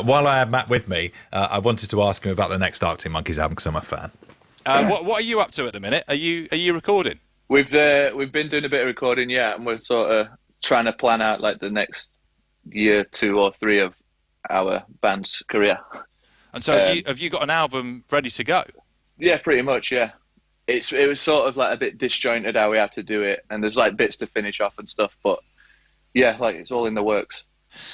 While I had Matt with me, I wanted to ask him about the next Arctic Monkeys album because I'm a fan. What are you up to at the minute? Are you recording? We've been doing a bit of recording, yeah, and we're sort of trying to plan out like the next year, 2 or 3 of our band's career. And so have you got an album ready to go? Yeah, pretty much, yeah. It was sort of like a bit disjointed how we have to do it, and there's like bits to finish off and stuff, but yeah, like it's all in the works.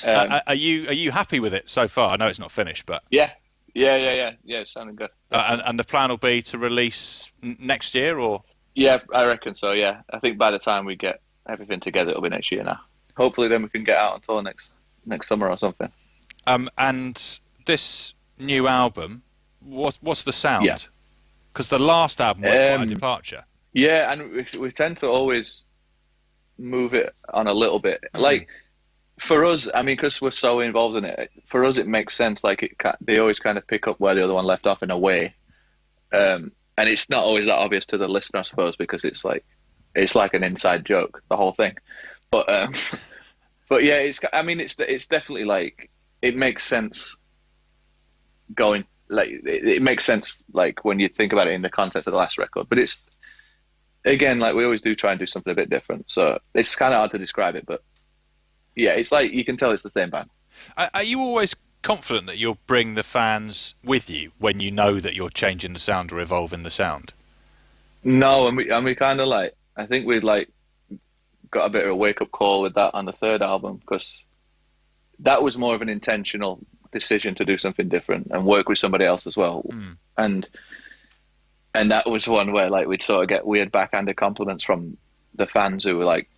Are you happy with it so far? I know it's not finished, but yeah, it's sounding good. And the plan will be to release next year, or? Yeah, I reckon so. Yeah, I think by the time we get everything together, it'll be next year now. Hopefully, then we can get out on tour next summer or something. And this new album, what's the sound? Yeah. Because the last album was quite a departure. Yeah, and we tend to always move it on a little bit. Like, for us, I mean, because we're so involved in it, for us it makes sense. Like, they always kind of pick up where the other one left off in a way. And it's not always that obvious to the listener, I suppose, because it's like an inside joke, the whole thing. But yeah, it's definitely like, it makes sense going, like, it makes sense, like, when you think about it in the context of the last record. But it's, again, like we always do, try and do something a bit different. So it's kind of hard to describe it, but yeah, it's like you can tell it's the same band. Are you always confident that you'll bring the fans with you when you know that you're changing the sound or evolving the sound? No, and we kind of like, I think we'd like got a bit of a wake up call with that on the 3rd album, because that was more of an intentional decision to do something different and work with somebody else as well. And that was one where like we'd sort of get weird backhanded compliments from the fans who were like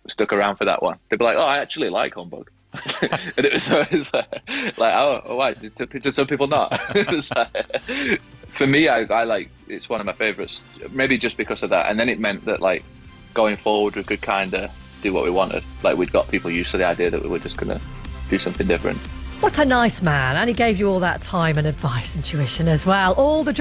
stuck around for that one. They'd be like, "Oh, I actually like Humbug," and it was like, "Oh, why? Did some people not?" It was like, for me, I like, it's one of my favorites, maybe just because of that. And then it meant that like going forward, we could kind of do what we wanted. Like, we'd got people used to the idea that we were just gonna do something different. What a nice man, and he gave you all that time and advice and tuition as well. All the